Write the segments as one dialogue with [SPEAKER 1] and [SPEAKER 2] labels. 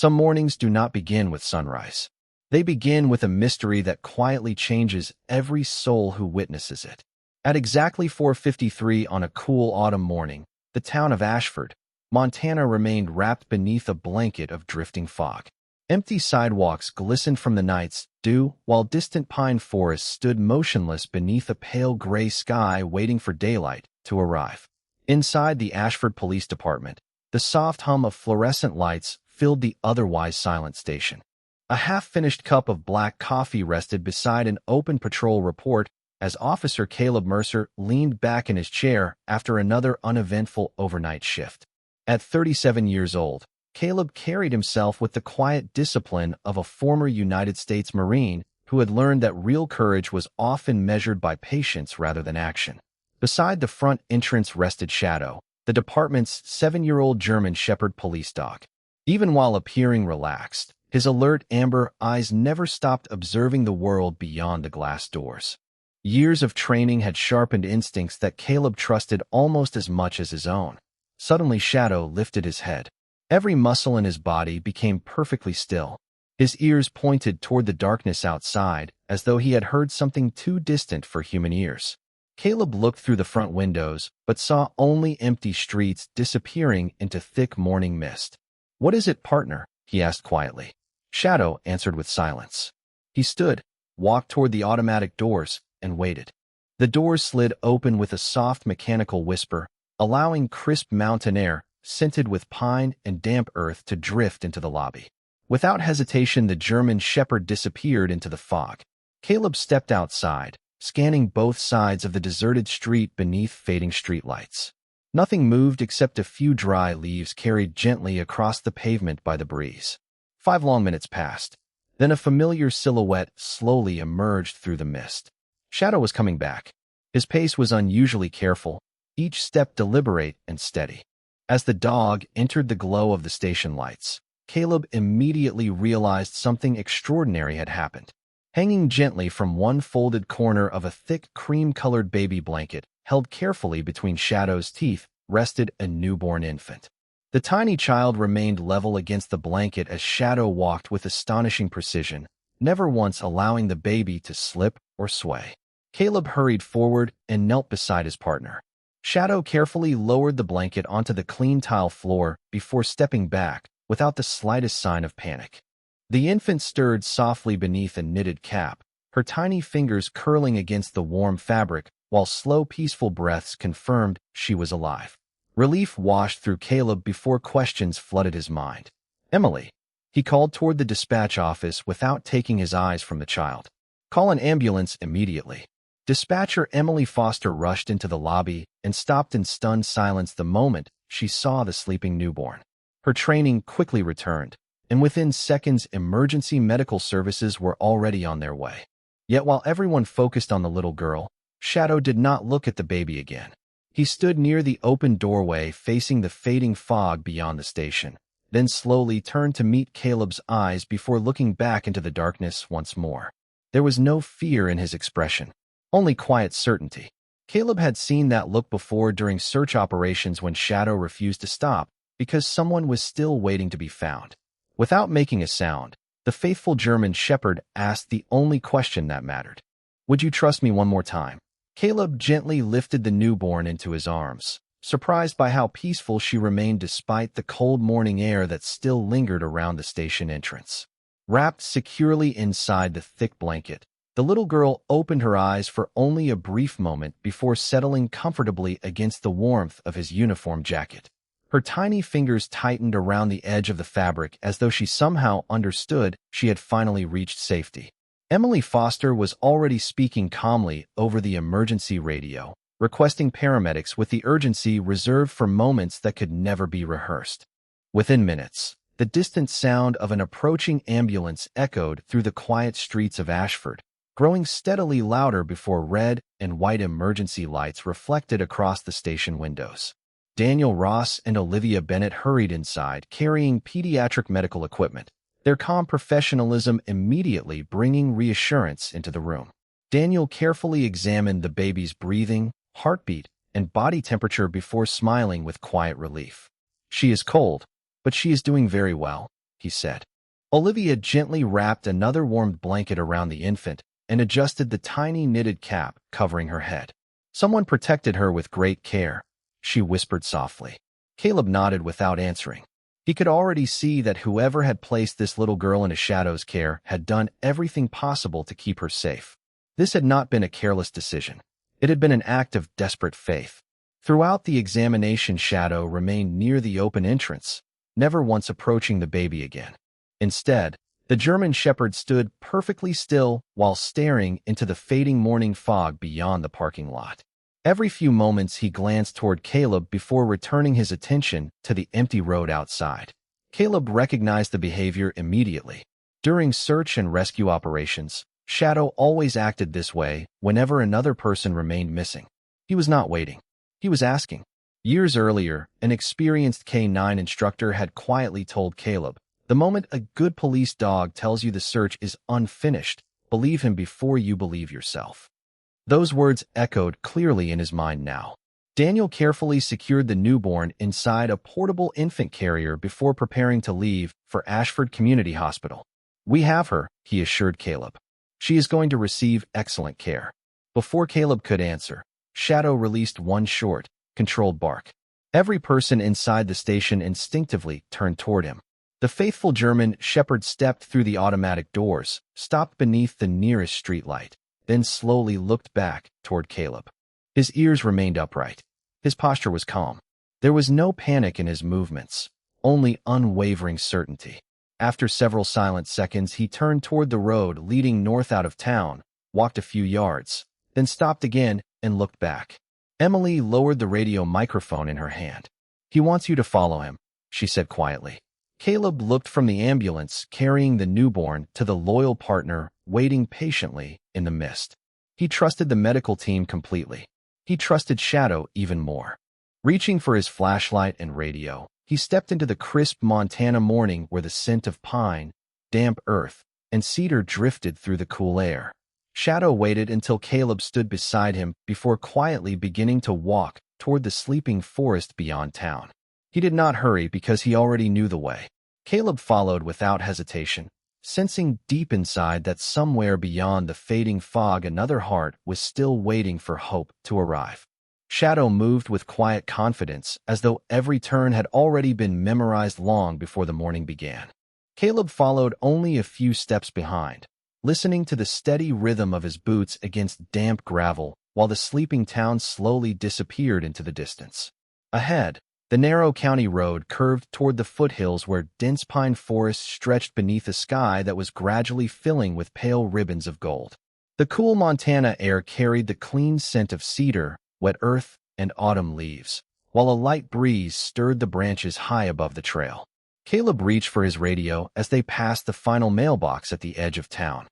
[SPEAKER 1] Some mornings do not begin with sunrise. They begin with a mystery that quietly changes every soul who witnesses it. At exactly 4:53 on a cool autumn morning, the town of Ashford, Montana remained wrapped beneath a blanket of drifting fog. Empty sidewalks glistened from the night's dew, while distant pine forests stood motionless beneath a pale gray sky waiting for daylight to arrive. Inside the Ashford Police Department, the soft hum of fluorescent lights filled the otherwise silent station. A half-finished cup of black coffee rested beside an open patrol report as Officer Caleb Mercer leaned back in his chair after another uneventful overnight shift. At 37 years old, Caleb carried himself with the quiet discipline of a former United States Marine who had learned that real courage was often measured by patience rather than action. Beside the front entrance rested Shadow, the department's 7-year-old German Shepherd police dog. Even while appearing relaxed, his alert amber eyes never stopped observing the world beyond the glass doors. Years of training had sharpened instincts that Caleb trusted almost as much as his own. Suddenly Shadow lifted his head. Every muscle in his body became perfectly still. His ears pointed toward the darkness outside, as though he had heard something too distant for human ears. Caleb looked through the front windows, but saw only empty streets disappearing into thick morning mist. "What is it, partner?" he asked quietly. Shadow answered with silence. He stood, walked toward the automatic doors, and waited. The doors slid open with a soft mechanical whisper, allowing crisp mountain air, scented with pine and damp earth, to drift into the lobby. Without hesitation, the German Shepherd disappeared into the fog. Caleb stepped outside, scanning both sides of the deserted street beneath fading streetlights. Nothing moved except a few dry leaves carried gently across the pavement by the breeze. 5 long minutes passed. Then a familiar silhouette slowly emerged through the mist. Shadow was coming back. His pace was unusually careful, each step deliberate and steady. As the dog entered the glow of the station lights, Caleb immediately realized something extraordinary had happened. Hanging gently from one folded corner of a thick cream-colored baby blanket, held carefully between Shadow's teeth, rested a newborn infant. The tiny child remained level against the blanket as Shadow walked with astonishing precision, never once allowing the baby to slip or sway. Caleb hurried forward and knelt beside his partner. Shadow carefully lowered the blanket onto the clean tile floor before stepping back, without the slightest sign of panic. The infant stirred softly beneath a knitted cap, her tiny fingers curling against the warm fabric, while slow, peaceful breaths confirmed she was alive. Relief washed through Caleb before questions flooded his mind. "Emily," he called toward the dispatch office without taking his eyes from the child. "Call an ambulance immediately." Dispatcher Emily Foster rushed into the lobby and stopped in stunned silence the moment she saw the sleeping newborn. Her training quickly returned, and within seconds emergency medical services were already on their way. Yet while everyone focused on the little girl, Shadow did not look at the baby again. He stood near the open doorway facing the fading fog beyond the station, then slowly turned to meet Caleb's eyes before looking back into the darkness once more. There was no fear in his expression, only quiet certainty. Caleb had seen that look before during search operations when Shadow refused to stop because someone was still waiting to be found. Without making a sound, the faithful German Shepherd asked the only question that mattered. "Would you trust me one more time?" Caleb gently lifted the newborn into his arms, surprised by how peaceful she remained despite the cold morning air that still lingered around the station entrance. Wrapped securely inside the thick blanket, the little girl opened her eyes for only a brief moment before settling comfortably against the warmth of his uniform jacket. Her tiny fingers tightened around the edge of the fabric as though she somehow understood she had finally reached safety. Emily Foster was already speaking calmly over the emergency radio, requesting paramedics with the urgency reserved for moments that could never be rehearsed. Within minutes, the distant sound of an approaching ambulance echoed through the quiet streets of Ashford, growing steadily louder before red and white emergency lights reflected across the station windows. Daniel Ross and Olivia Bennett hurried inside, carrying pediatric medical equipment, their calm professionalism immediately bringing reassurance into the room. Daniel carefully examined the baby's breathing, heartbeat, and body temperature before smiling with quiet relief. "She is cold, but she is doing very well," he said. Olivia gently wrapped another warm blanket around the infant and adjusted the tiny knitted cap covering her head. Someone protected her with great care, she whispered softly. Caleb nodded without answering. He could already see that whoever had placed this little girl in a Shadow's care had done everything possible to keep her safe. This had not been a careless decision. It had been an act of desperate faith. Throughout the examination, Shadow remained near the open entrance, never once approaching the baby again. Instead, the German Shepherd stood perfectly still while staring into the fading morning fog beyond the parking lot. Every few moments he glanced toward Caleb before returning his attention to the empty road outside. Caleb recognized the behavior immediately. During search and rescue operations, Shadow always acted this way whenever another person remained missing. He was not waiting. He was asking. Years earlier, an experienced K-9 instructor had quietly told Caleb, "The moment a good police dog tells you the search is unfinished, believe him before you believe yourself." Those words echoed clearly in his mind now. Daniel carefully secured the newborn inside a portable infant carrier before preparing to leave for Ashford Community Hospital. "We have her," he assured Caleb. "She is going to receive excellent care." Before Caleb could answer, Shadow released one short, controlled bark. Every person inside the station instinctively turned toward him. The faithful German Shepherd stepped through the automatic doors, stopped beneath the nearest streetlight, then slowly looked back toward Caleb. His ears remained upright. His posture was calm. There was no panic in his movements, only unwavering certainty. After several silent seconds, he turned toward the road leading north out of town, walked a few yards, then stopped again and looked back. Emily lowered the radio microphone in her hand. "He wants you to follow him," she said quietly. Caleb looked from the ambulance carrying the newborn to the loyal partner waiting patiently in the mist. He trusted the medical team completely. He trusted Shadow even more. Reaching for his flashlight and radio, he stepped into the crisp Montana morning where the scent of pine, damp earth, and cedar drifted through the cool air. Shadow waited until Caleb stood beside him before quietly beginning to walk toward the sleeping forest beyond town. He did not hurry because he already knew the way. Caleb followed without hesitation, sensing deep inside that somewhere beyond the fading fog another heart was still waiting for hope to arrive. Shadow moved with quiet confidence, as though every turn had already been memorized long before the morning began. Caleb followed only a few steps behind, listening to the steady rhythm of his boots against damp gravel while the sleeping town slowly disappeared into the distance. Ahead, the narrow county road curved toward the foothills where dense pine forests stretched beneath a sky that was gradually filling with pale ribbons of gold. The cool Montana air carried the clean scent of cedar, wet earth, and autumn leaves, while a light breeze stirred the branches high above the trail. Caleb reached for his radio as they passed the final mailbox at the edge of town.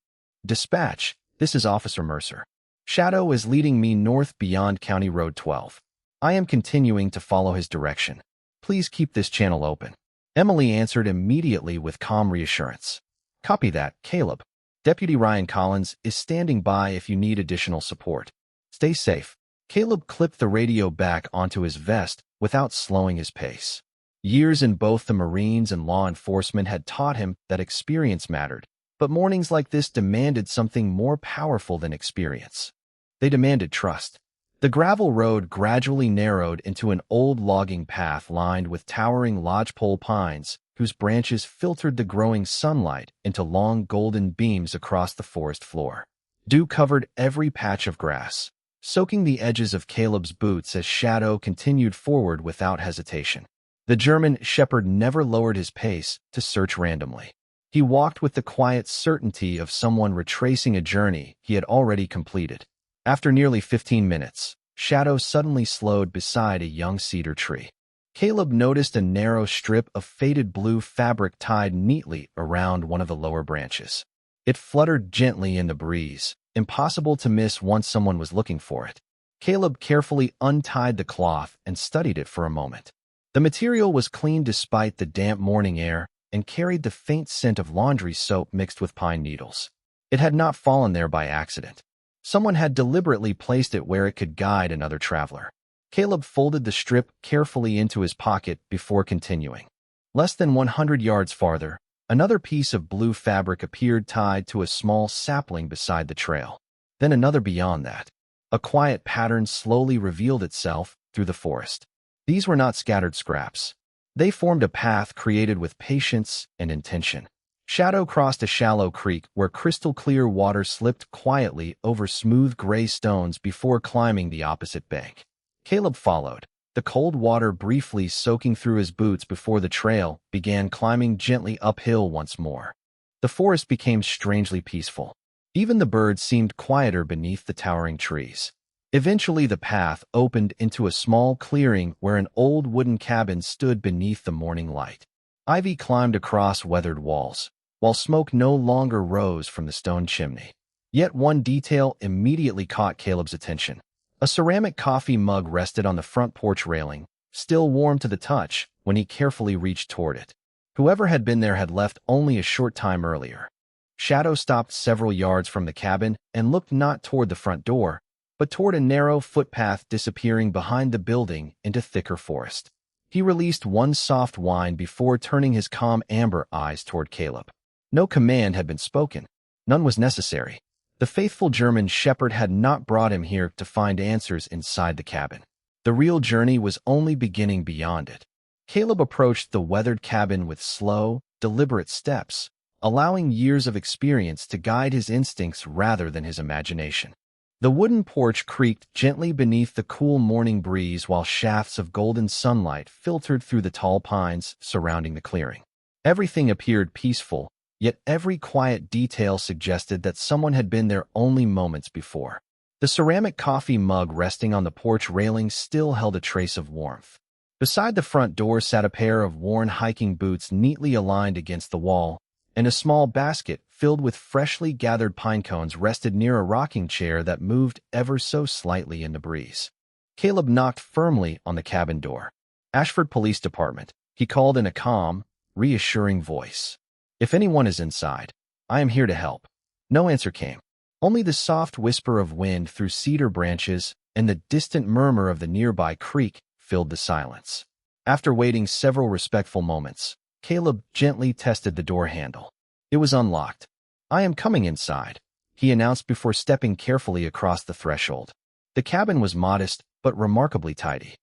[SPEAKER 1] "Dispatch, this is Officer Mercer. Shadow is leading me north beyond County Road 12. I am continuing to follow his direction. Please keep this channel open." Emily answered immediately with calm reassurance. "Copy that, Caleb. Deputy Ryan Collins is standing by if you need additional support. Stay safe." Caleb clipped the radio back onto his vest without slowing his pace. Years in both the Marines and law enforcement had taught him that experience mattered, but mornings like this demanded something more powerful than experience. They demanded trust. The gravel road gradually narrowed into an old logging path lined with towering lodgepole pines, whose branches filtered the growing sunlight into long golden beams across the forest floor. Dew covered every patch of grass, soaking the edges of Caleb's boots as Shadow continued forward without hesitation. The German Shepherd never lowered his pace to search randomly. He walked with the quiet certainty of someone retracing a journey he had already completed. After nearly 15 minutes, Shadow suddenly slowed beside a young cedar tree. Caleb noticed a narrow strip of faded blue fabric tied neatly around one of the lower branches. It fluttered gently in the breeze, impossible to miss once someone was looking for it. Caleb carefully untied the cloth and studied it for a moment. The material was clean despite the damp morning air and carried the faint scent of laundry soap mixed with pine needles. It had not fallen there by accident. Someone had deliberately placed it where it could guide another traveler. Caleb folded the strip carefully into his pocket before continuing. Less than 100 yards farther, Another piece of blue fabric appeared tied to a small sapling beside the trail. Then another beyond that. A quiet pattern slowly revealed itself through the forest. These were not scattered scraps. They formed a path created with patience and intention. Shadow crossed a shallow creek where crystal-clear water slipped quietly over smooth gray stones before climbing the opposite bank. Caleb followed, the cold water briefly soaking through his boots before the trail began climbing gently uphill once more. The forest became strangely peaceful. Even the birds seemed quieter beneath the towering trees. Eventually the path opened into a small clearing where an old wooden cabin stood beneath the morning light. Ivy climbed across weathered walls, while smoke no longer rose from the stone chimney. Yet one detail immediately caught Caleb's attention. A ceramic coffee mug rested on the front porch railing, still warm to the touch when he carefully reached toward it. Whoever had been there had left only a short time earlier. Shadow stopped several yards from the cabin and looked not toward the front door, but toward a narrow footpath disappearing behind the building into thicker forest. He released one soft whine before turning his calm amber eyes toward Caleb. No command had been spoken. None was necessary. The faithful German shepherd had not brought him here to find answers inside the cabin. The real journey was only beginning beyond it. Caleb approached the weathered cabin with slow, deliberate steps, allowing years of experience to guide his instincts rather than his imagination. The wooden porch creaked gently beneath the cool morning breeze while shafts of golden sunlight filtered through the tall pines surrounding the clearing. Everything appeared peaceful, yet every quiet detail suggested that someone had been there only moments before. The ceramic coffee mug resting on the porch railing still held a trace of warmth. Beside the front door sat a pair of worn hiking boots neatly aligned against the wall, and a small basket filled with freshly gathered pine cones rested near a rocking chair that moved ever so slightly in the breeze. Caleb knocked firmly on the cabin door. "Ashford Police Department," he called in a calm, reassuring voice. "If anyone is inside, I am here to help." No answer came. Only the soft whisper of wind through cedar branches and the distant murmur of the nearby creek filled the silence. After waiting several respectful moments, Caleb gently tested the door handle. It was unlocked. "I am coming inside," he announced before stepping carefully across the threshold. The cabin was modest but remarkably tidy.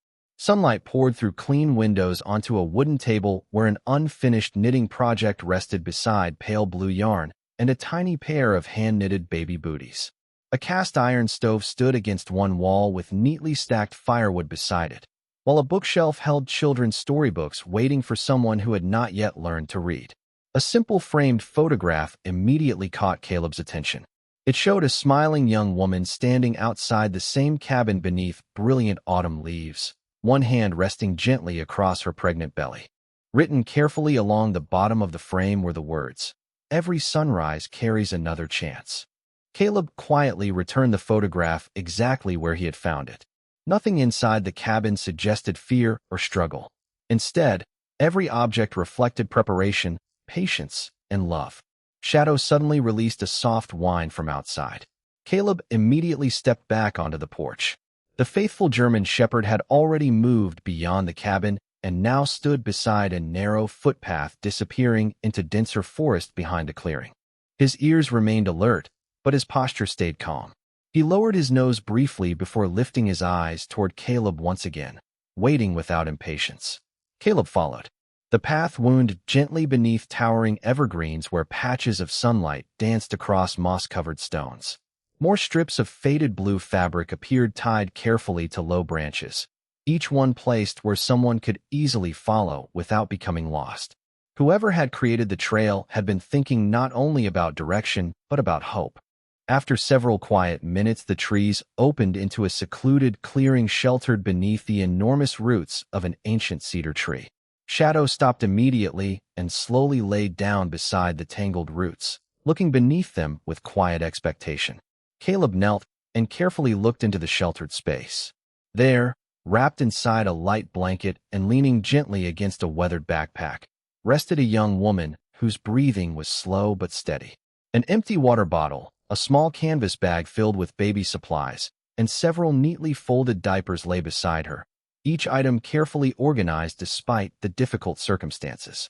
[SPEAKER 1] Sunlight poured through clean windows onto a wooden table where an unfinished knitting project rested beside pale blue yarn and a tiny pair of hand-knitted baby booties. A cast-iron stove stood against one wall with neatly stacked firewood beside it, while a bookshelf held children's storybooks waiting for someone who had not yet learned to read. A simple framed photograph immediately caught Caleb's attention. It showed a smiling young woman standing outside the same cabin beneath brilliant autumn leaves, one hand resting gently across her pregnant belly. Written carefully along the bottom of the frame were the words, "Every sunrise carries another chance." Caleb quietly returned the photograph exactly where he had found it. Nothing inside the cabin suggested fear or struggle. Instead, every object reflected preparation, patience, and love. Shadow suddenly released a soft whine from outside. Caleb immediately stepped back onto the porch. The faithful German shepherd had already moved beyond the cabin and now stood beside a narrow footpath disappearing into denser forest behind a clearing. His ears remained alert, but his posture stayed calm. He lowered his nose briefly before lifting his eyes toward Caleb once again, waiting without impatience. Caleb followed. The path wound gently beneath towering evergreens where patches of sunlight danced across moss-covered stones. More strips of faded blue fabric appeared tied carefully to low branches, each one placed where someone could easily follow without becoming lost. Whoever had created the trail had been thinking not only about direction, but about hope. After several quiet minutes, the trees opened into a secluded clearing sheltered beneath the enormous roots of an ancient cedar tree. Shadow stopped immediately and slowly laid down beside the tangled roots, looking beneath them with quiet expectation. Caleb knelt and carefully looked into the sheltered space. There, wrapped inside a light blanket and leaning gently against a weathered backpack, rested a young woman whose breathing was slow but steady. An empty water bottle, a small canvas bag filled with baby supplies, and several neatly folded diapers lay beside her, each item carefully organized despite the difficult circumstances.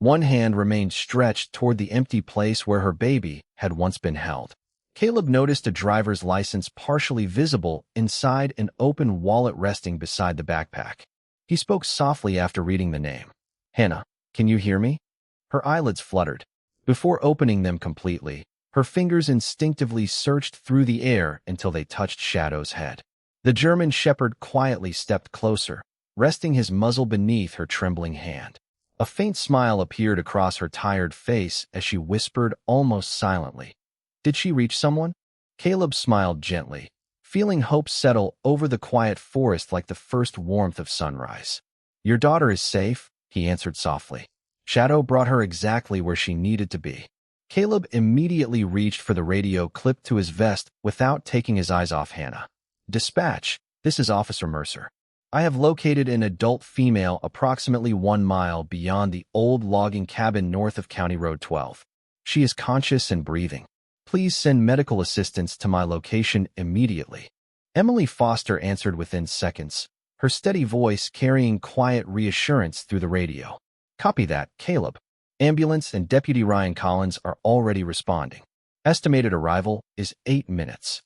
[SPEAKER 1] One hand remained stretched toward the empty place where her baby had once been held. Caleb noticed a driver's license partially visible inside an open wallet resting beside the backpack. He spoke softly after reading the name. "Hannah, can you hear me?" Her eyelids fluttered. Before opening them completely, her fingers instinctively searched through the air until they touched Shadow's head. The German shepherd quietly stepped closer, resting his muzzle beneath her trembling hand. A faint smile appeared across her tired face as she whispered almost silently, "Did she reach someone?" Caleb smiled gently, feeling hope settle over the quiet forest like the first warmth of sunrise. "Your daughter is safe," he answered softly. "Shadow brought her exactly where she needed to be." Caleb immediately reached for the radio clipped to his vest without taking his eyes off Hannah. "Dispatch, this is Officer Mercer. I have located an adult female approximately 1 mile beyond the old logging cabin north of County Road 12. She is conscious and breathing. Please send medical assistance to my location immediately." Emily Foster answered within seconds, her steady voice carrying quiet reassurance through the radio. "Copy that, Caleb. Ambulance and Deputy Ryan Collins are already responding. Estimated arrival is 8 minutes."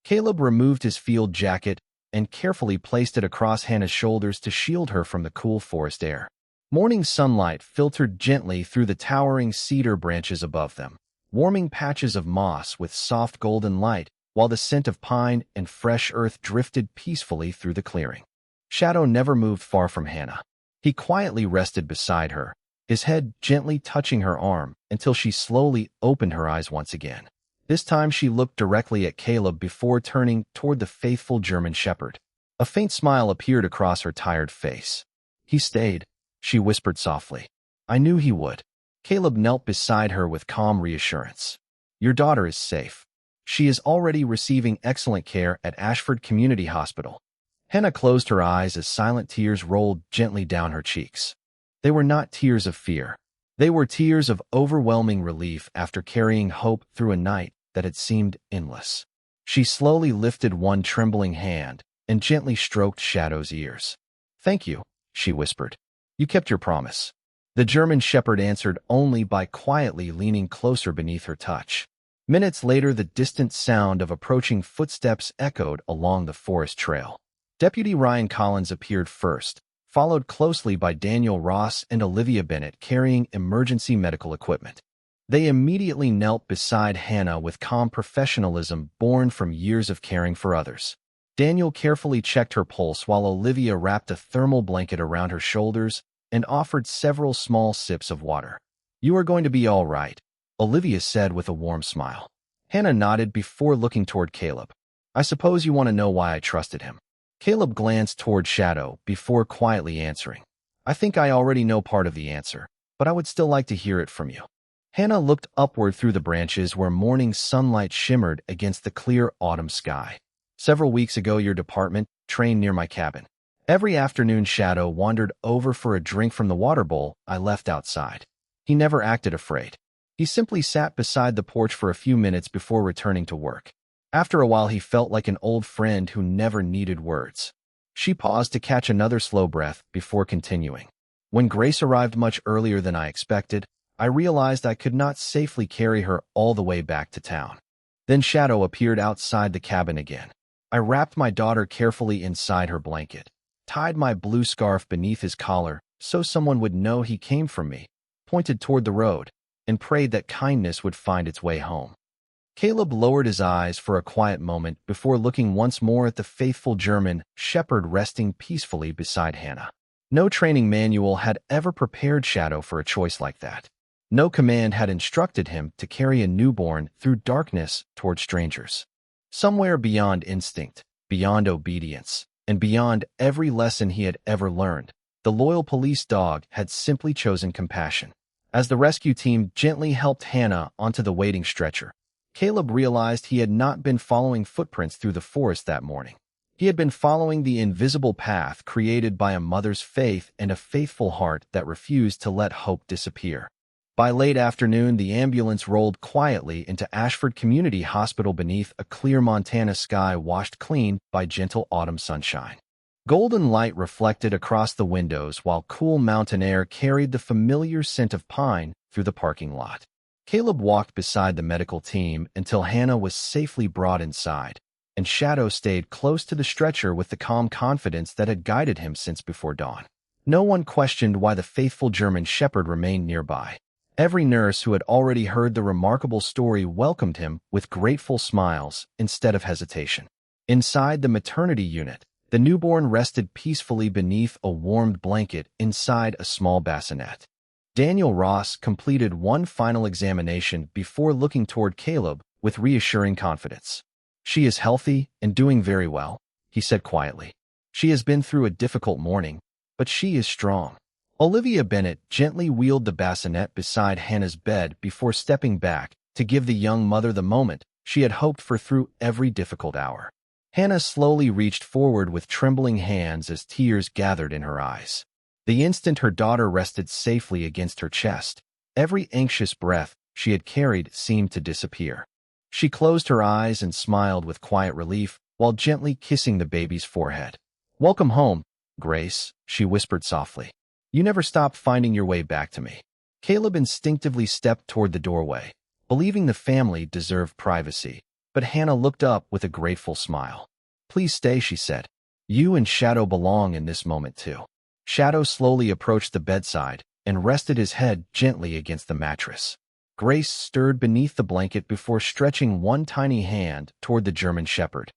[SPEAKER 1] Caleb removed his field jacket and carefully placed it across Hannah's shoulders to shield her from the cool forest air. Morning sunlight filtered gently through the towering cedar branches above them, warming patches of moss with soft golden light, while the scent of pine and fresh earth drifted peacefully through the clearing. Shadow never moved far from Hannah. He quietly rested beside her, his head gently touching her arm until she slowly opened her eyes once again. This time she looked directly at Caleb before turning toward the faithful German shepherd. A faint smile appeared across her tired face. "He stayed," she whispered softly. "I knew he would." Caleb knelt beside her with calm reassurance. "Your daughter is safe. She is already receiving excellent care at Ashford Community Hospital." Hannah closed her eyes as silent tears rolled gently down her cheeks. They were not tears of fear. They were tears of overwhelming relief after carrying hope through a night that had seemed endless. She slowly lifted one trembling hand and gently stroked Shadow's ears. "Thank you," she whispered. "You kept your promise." The German shepherd answered only by quietly leaning closer beneath her touch. Minutes later, the distant sound of approaching footsteps echoed along the forest trail. Deputy Ryan Collins appeared first, followed closely by Daniel Ross and Olivia Bennett carrying emergency medical equipment. They immediately knelt beside Hannah with calm professionalism born from years of caring for others. Daniel carefully checked her pulse while Olivia wrapped a thermal blanket around her shoulders and offered several small sips of water. "You are going to be all right," Olivia said with a warm smile. Hannah nodded before looking toward Caleb. "I suppose you want to know why I trusted him." Caleb glanced toward Shadow before quietly answering. "I think I already know part of the answer, but I would still like to hear it from you." Hannah looked upward through the branches where morning sunlight shimmered against the clear autumn sky. "Several weeks ago, your department trained near my cabin. Every afternoon, Shadow wandered over for a drink from the water bowl I left outside. He never acted afraid. He simply sat beside the porch for a few minutes before returning to work. After a while, he felt like an old friend who never needed words." She paused to catch another slow breath before continuing. "When Grace arrived much earlier than I expected, I realized I could not safely carry her all the way back to town. Then Shadow appeared outside the cabin again. I wrapped my daughter carefully inside her blanket, tied my blue scarf beneath his collar so someone would know he came from me, pointed toward the road, and prayed that kindness would find its way home." Caleb lowered his eyes for a quiet moment before looking once more at the faithful German shepherd resting peacefully beside Hannah. No training manual had ever prepared Shadow for a choice like that. No command had instructed him to carry a newborn through darkness toward strangers. Somewhere beyond instinct, beyond obedience, and beyond every lesson he had ever learned, the loyal police dog had simply chosen compassion. As the rescue team gently helped Hannah onto the waiting stretcher, Caleb realized he had not been following footprints through the forest that morning. He had been following the invisible path created by a mother's faith and a faithful heart that refused to let hope disappear. By late afternoon, the ambulance rolled quietly into Ashford Community Hospital beneath a clear Montana sky washed clean by gentle autumn sunshine. Golden light reflected across the windows while cool mountain air carried the familiar scent of pine through the parking lot. Caleb walked beside the medical team until Hannah was safely brought inside, and Shadow stayed close to the stretcher with the calm confidence that had guided him since before dawn. No one questioned why the faithful German shepherd remained nearby. Every nurse who had already heard the remarkable story welcomed him with grateful smiles instead of hesitation. Inside the maternity unit, the newborn rested peacefully beneath a warmed blanket inside a small bassinet. Daniel Ross completed one final examination before looking toward Caleb with reassuring confidence. "She is healthy and doing very well," he said quietly. "She has been through a difficult morning, but she is strong." Olivia Bennett gently wheeled the bassinet beside Hannah's bed before stepping back to give the young mother the moment she had hoped for through every difficult hour. Hannah slowly reached forward with trembling hands as tears gathered in her eyes. The instant her daughter rested safely against her chest, every anxious breath she had carried seemed to disappear. She closed her eyes and smiled with quiet relief while gently kissing the baby's forehead. "Welcome home, Grace," she whispered softly. "You never stopped finding your way back to me." Caleb instinctively stepped toward the doorway, believing the family deserved privacy, but Hannah looked up with a grateful smile. "Please stay," she said. "You and Shadow belong in this moment too." Shadow slowly approached the bedside and rested his head gently against the mattress. Grace stirred beneath the blanket before stretching one tiny hand toward the German shepherd.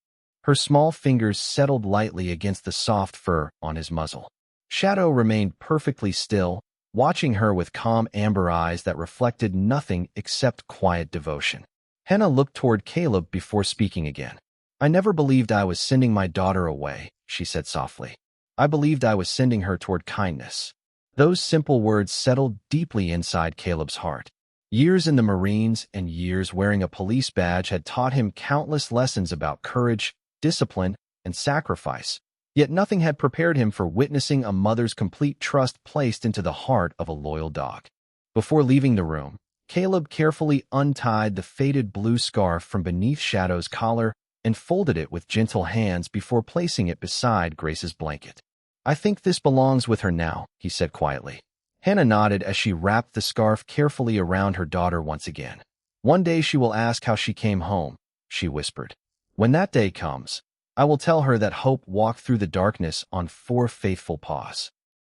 [SPEAKER 1] Her small fingers settled lightly against the soft fur on his muzzle. Shadow remained perfectly still, watching her with calm amber eyes that reflected nothing except quiet devotion. Hannah looked toward Caleb before speaking again. "I never believed I was sending my daughter away," she said softly. "I believed I was sending her toward kindness." Those simple words settled deeply inside Caleb's heart. Years in the Marines and years wearing a police badge had taught him countless lessons about courage, discipline, and sacrifice, yet nothing had prepared him for witnessing a mother's complete trust placed into the heart of a loyal dog. Before leaving the room, Caleb carefully untied the faded blue scarf from beneath Shadow's collar and folded it with gentle hands before placing it beside Grace's blanket. "I think this belongs with her now," he said quietly. Hannah nodded as she wrapped the scarf carefully around her daughter once again. "One day she will ask how she came home," she whispered. "When that day comes, I will tell her that hope walked through the darkness on 4 faithful paws."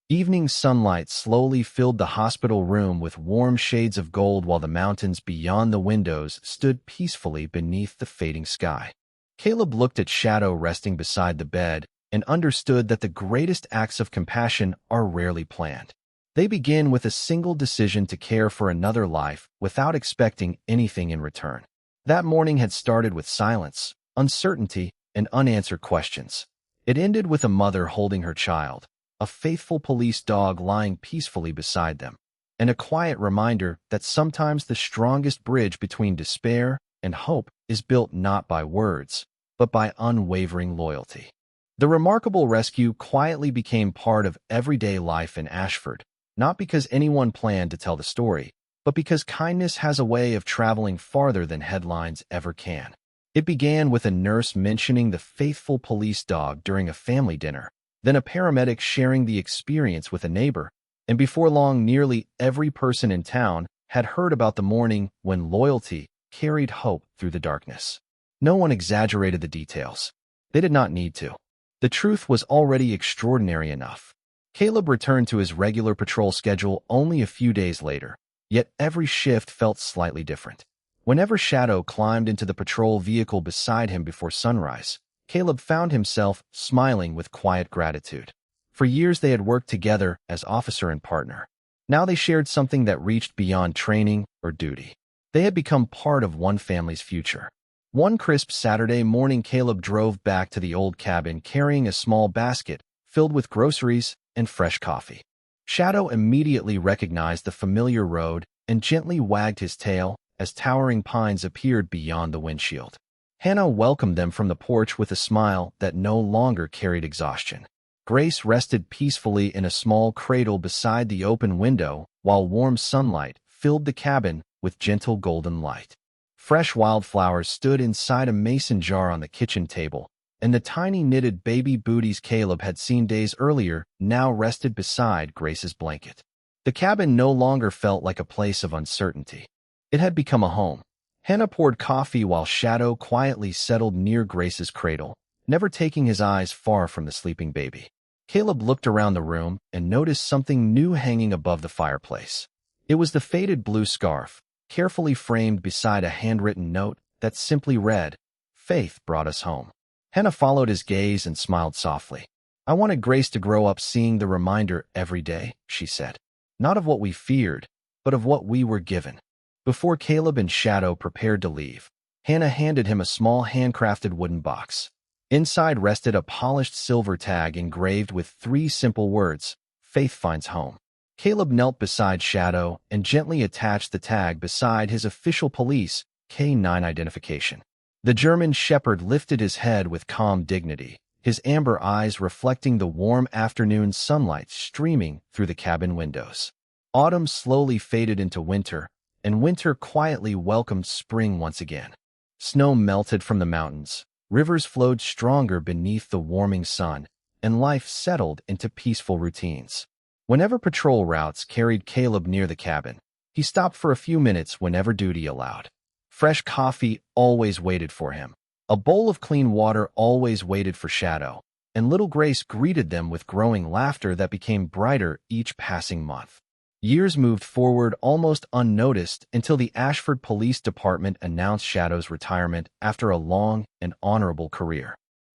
[SPEAKER 1] Evening sunlight slowly filled the hospital room with warm shades of gold while the mountains beyond the windows stood peacefully beneath the fading sky. Caleb looked at Shadow resting beside the bed and understood that the greatest acts of compassion are rarely planned. They begin with a single decision to care for another life without expecting anything in return. That morning had started with silence, uncertainty, and unanswered questions. It ended with a mother holding her child, a faithful police dog lying peacefully beside them, and a quiet reminder that sometimes the strongest bridge between despair and hope is built not by words, but by unwavering loyalty. The remarkable rescue quietly became part of everyday life in Ashford, not because anyone planned to tell the story, but because kindness has a way of traveling farther than headlines ever can. It began with a nurse mentioning the faithful police dog during a family dinner, then a paramedic sharing the experience with a neighbor, and before long nearly every person in town had heard about the morning when loyalty carried hope through the darkness. No one exaggerated the details. They did not need to. The truth was already extraordinary enough. Caleb returned to his regular patrol schedule only a few days later, yet every shift felt slightly different. Whenever Shadow climbed into the patrol vehicle beside him before sunrise, Caleb found himself smiling with quiet gratitude. For years they had worked together as officer and partner. Now they shared something that reached beyond training or duty. They had become part of one family's future. One crisp Saturday morning, Caleb drove back to the old cabin carrying a small basket filled with groceries and fresh coffee. Shadow immediately recognized the familiar road and gently wagged his tail as towering pines appeared beyond the windshield. Hannah welcomed them from the porch with a smile that no longer carried exhaustion. Grace rested peacefully in a small cradle beside the open window while warm sunlight filled the cabin with gentle golden light. Fresh wildflowers stood inside a mason jar on the kitchen table, and the tiny knitted baby booties Caleb had seen days earlier now rested beside Grace's blanket. The cabin no longer felt like a place of uncertainty. It had become a home. Hannah poured coffee while Shadow quietly settled near Grace's cradle, never taking his eyes far from the sleeping baby. Caleb looked around the room and noticed something new hanging above the fireplace. It was the faded blue scarf, carefully framed beside a handwritten note that simply read, "Faith brought us home." Hannah followed his gaze and smiled softly. "I wanted Grace to grow up seeing the reminder every day," she said. "Not of what we feared, but of what we were given." Before Caleb and Shadow prepared to leave, Hannah handed him a small handcrafted wooden box. Inside rested a polished silver tag engraved with 3 simple words, "Faith finds home." Caleb knelt beside Shadow and gently attached the tag beside his official police K9 identification. The German shepherd lifted his head with calm dignity, his amber eyes reflecting the warm afternoon sunlight streaming through the cabin windows. Autumn slowly faded into winter, and winter quietly welcomed spring once again. Snow melted from the mountains, rivers flowed stronger beneath the warming sun, and life settled into peaceful routines. Whenever patrol routes carried Caleb near the cabin, he stopped for a few minutes whenever duty allowed. Fresh coffee always waited for him. A bowl of clean water always waited for Shadow, and little Grace greeted them with growing laughter that became brighter each passing month. Years moved forward almost unnoticed until the Ashford Police Department announced Shadow's retirement after a long and honorable career.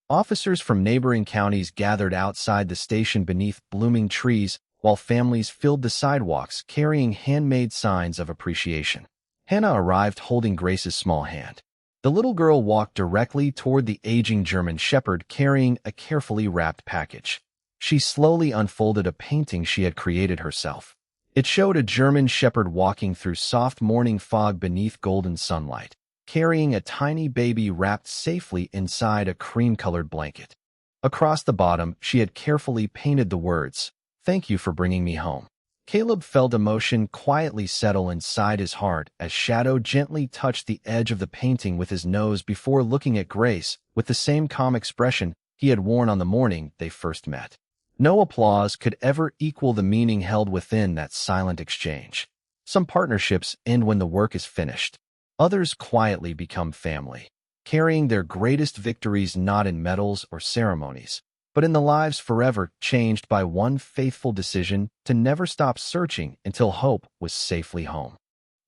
[SPEAKER 1] Officers from neighboring counties gathered outside the station beneath blooming trees, while families filled the sidewalks carrying handmade signs of appreciation. Hannah arrived holding Grace's small hand. The little girl walked directly toward the aging German shepherd carrying a carefully wrapped package. She slowly unfolded a painting she had created herself. It showed a German shepherd walking through soft morning fog beneath golden sunlight, carrying a tiny baby wrapped safely inside a cream-colored blanket. Across the bottom, she had carefully painted the words, "Thank you for bringing me home." Caleb felt emotion quietly settle inside his heart as Shadow gently touched the edge of the painting with his nose before looking at Grace with the same calm expression he had worn on the morning they first met. No applause could ever equal the meaning held within that silent exchange. Some partnerships end when the work is finished. Others quietly become family, carrying their greatest victories not in medals or ceremonies, but in the lives forever changed by one faithful decision to never stop searching until hope was safely home.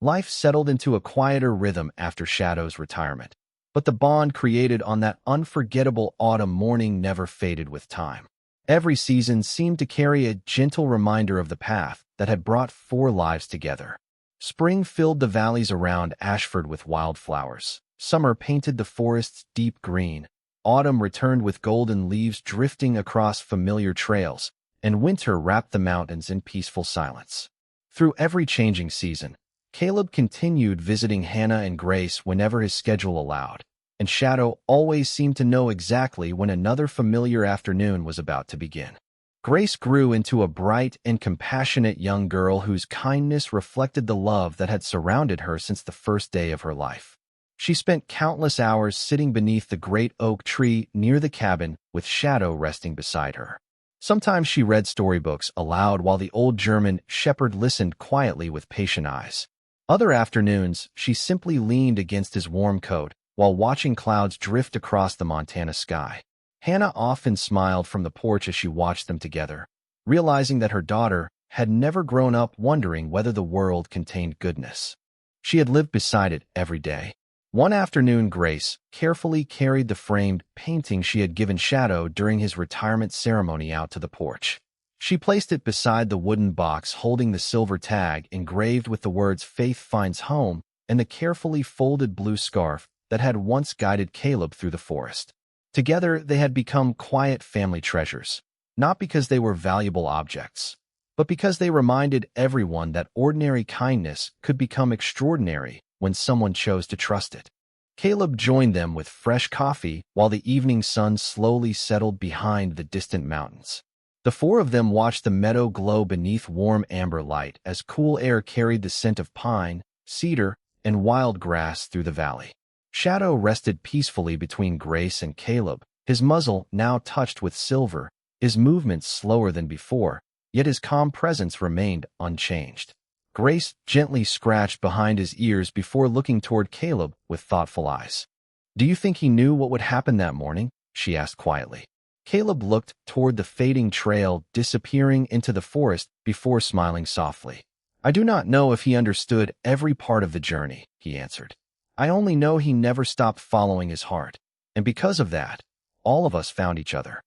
[SPEAKER 1] Life settled into a quieter rhythm after Shadow's retirement, but the bond created on that unforgettable autumn morning never faded with time. Every season seemed to carry a gentle reminder of the path that had brought 4 lives together. Spring filled the valleys around Ashford with wildflowers. Summer painted the forests deep green. Autumn returned with golden leaves drifting across familiar trails, and winter wrapped the mountains in peaceful silence. Through every changing season, Caleb continued visiting Hannah and Grace whenever his schedule allowed, and Shadow always seemed to know exactly when another familiar afternoon was about to begin. Grace grew into a bright and compassionate young girl whose kindness reflected the love that had surrounded her since the first day of her life. She spent countless hours sitting beneath the great oak tree near the cabin with Shadow resting beside her. Sometimes she read storybooks aloud while the old German shepherd listened quietly with patient eyes. Other afternoons, she simply leaned against his warm coat while watching clouds drift across the Montana sky. Hannah often smiled from the porch as she watched them together, realizing that her daughter had never grown up wondering whether the world contained goodness. She had lived beside it every day. One afternoon, Grace carefully carried the framed painting she had given Shadow during his retirement ceremony out to the porch. She placed it beside the wooden box holding the silver tag engraved with the words "Faith finds home" and the carefully folded blue scarf that had once guided Caleb through the forest. Together, they had become quiet family treasures, not because they were valuable objects, but because they reminded everyone that ordinary kindness could become extraordinary when someone chose to trust it. Caleb joined them with fresh coffee while the evening sun slowly settled behind the distant mountains. The 4 of them watched the meadow glow beneath warm amber light as cool air carried the scent of pine, cedar, and wild grass through the valley. Shadow rested peacefully between Grace and Caleb, his muzzle now touched with silver, his movements slower than before, yet his calm presence remained unchanged. Grace gently scratched behind his ears before looking toward Caleb with thoughtful eyes. "Do you think he knew what would happen that morning?" she asked quietly. Caleb looked toward the fading trail disappearing into the forest before smiling softly. "I do not know if he understood every part of the journey," he answered. "I only know he never stopped following his heart, and because of that, all of us found each other."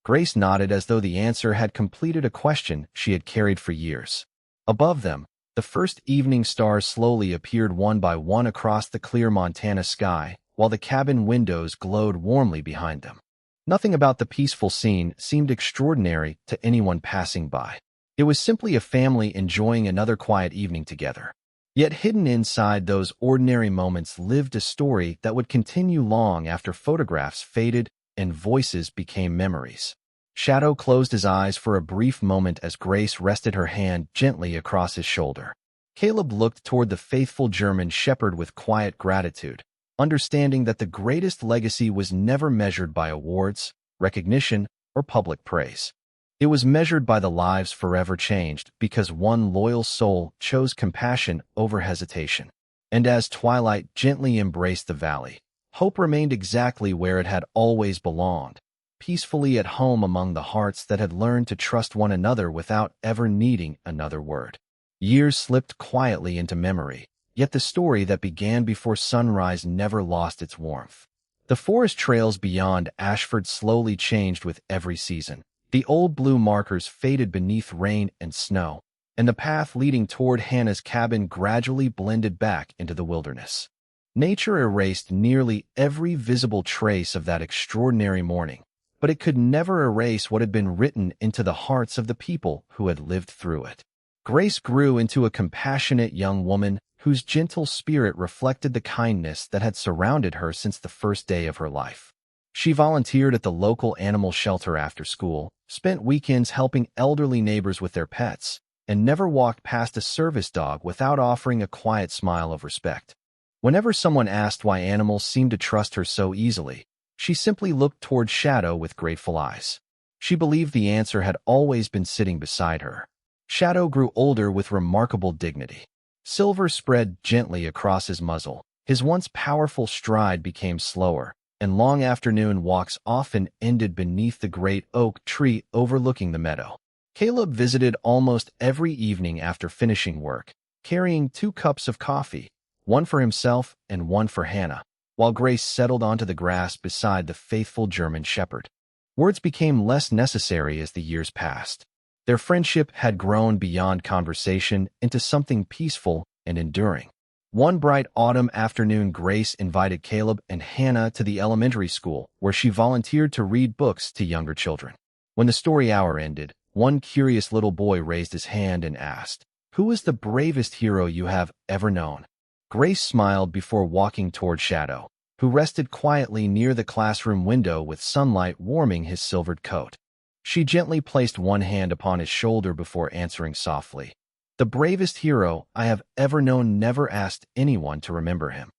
[SPEAKER 1] Grace nodded as though the answer had completed a question she had carried for years. Above them, the first evening stars slowly appeared one by one across the clear Montana sky, while the cabin windows glowed warmly behind them. Nothing about the peaceful scene seemed extraordinary to anyone passing by. It was simply a family enjoying another quiet evening together. Yet hidden inside those ordinary moments lived a story that would continue long after photographs faded and voices became memories. Shadow closed his eyes for a brief moment as Grace rested her hand gently across his shoulder. Caleb looked toward the faithful German shepherd with quiet gratitude, understanding that the greatest legacy was never measured by awards, recognition, or public praise. It was measured by the lives forever changed because one loyal soul chose compassion over hesitation. And as twilight gently embraced the valley, hope remained exactly where it had always belonged, peacefully at home among the hearts that had learned to trust one another without ever needing another word. Years slipped quietly into memory, yet the story that began before sunrise never lost its warmth. The forest trails beyond Ashford slowly changed with every season. The old blue markers faded beneath rain and snow, and the path leading toward Hannah's cabin gradually blended back into the wilderness. Nature erased nearly every visible trace of that extraordinary morning, but it could never erase what had been written into the hearts of the people who had lived through it. Grace grew into a compassionate young woman whose gentle spirit reflected the kindness that had surrounded her since the first day of her life. She volunteered at the local animal shelter after school, spent weekends helping elderly neighbors with their pets, and never walked past a service dog without offering a quiet smile of respect. Whenever someone asked why animals seemed to trust her so easily, she simply looked toward Shadow with grateful eyes. She believed the answer had always been sitting beside her. Shadow grew older with remarkable dignity. Silver spread gently across his muzzle. His once powerful stride became slower, and long afternoon walks often ended beneath the great oak tree overlooking the meadow. Caleb visited almost every evening after finishing work, carrying 2 cups of coffee, one for himself and one for Hannah, while Grace settled onto the grass beside the faithful German shepherd. Words became less necessary as the years passed. Their friendship had grown beyond conversation into something peaceful and enduring. One bright autumn afternoon, Grace invited Caleb and Hannah to the elementary school, where she volunteered to read books to younger children. When the story hour ended, one curious little boy raised his hand and asked, "Who is the bravest hero you have ever known?" Grace smiled before walking toward Shadow, who rested quietly near the classroom window with sunlight warming his silvered coat. She gently placed one hand upon his shoulder before answering softly, "The bravest hero I have ever known never asked anyone to remember him."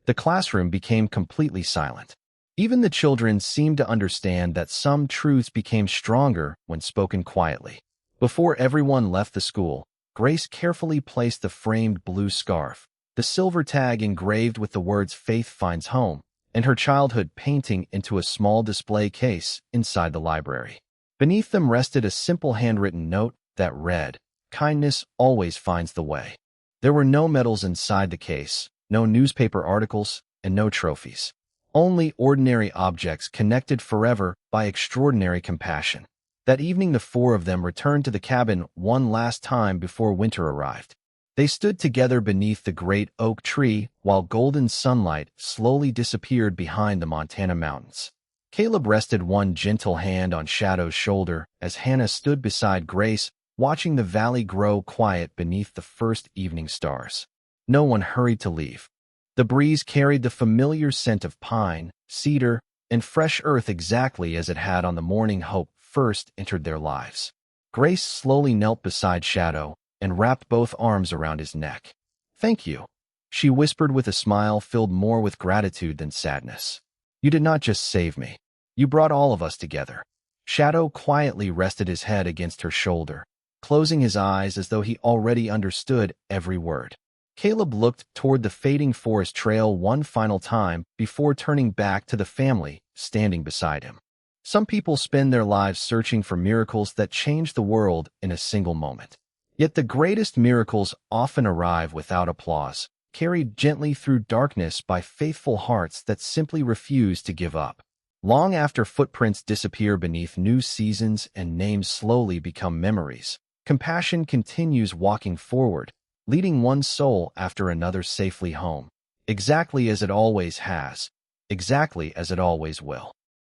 [SPEAKER 1] The classroom became completely silent. Even the children seemed to understand that some truths became stronger when spoken quietly. Before everyone left the school, Grace carefully placed the framed blue scarf, the silver tag engraved with the words "Faith Finds Home," and her childhood painting into a small display case inside the library. Beneath them rested a simple handwritten note that read, "Kindness always finds the way." There were no medals inside the case, no newspaper articles, and no trophies. Only ordinary objects connected forever by extraordinary compassion. That evening the 4 of them returned to the cabin one last time before winter arrived. They stood together beneath the great oak tree while golden sunlight slowly disappeared behind the Montana mountains. Caleb rested one gentle hand on Shadow's shoulder as Hannah stood beside Grace, watching the valley grow quiet beneath the first evening stars. No one hurried to leave. The breeze carried the familiar scent of pine, cedar, and fresh earth exactly as it had on the morning Hope first entered their lives. Grace slowly knelt beside Shadow and wrapped both arms around his neck. "Thank you," she whispered with a smile filled more with gratitude than sadness. "You did not just save me. You brought all of us together. Shadow quietly rested his head against her shoulder, closing his eyes as though he already understood every word. Caleb looked toward the fading forest trail one final time before turning back to the family standing beside him. Some people spend their lives searching for miracles that change the world in a single moment. Yet the greatest miracles often arrive without applause, carried gently through darkness by faithful hearts that simply refuse to give up. Long after footprints disappear beneath new seasons and names slowly become memories, compassion continues walking forward, leading one soul after another safely home, exactly as it always has, exactly as it always will.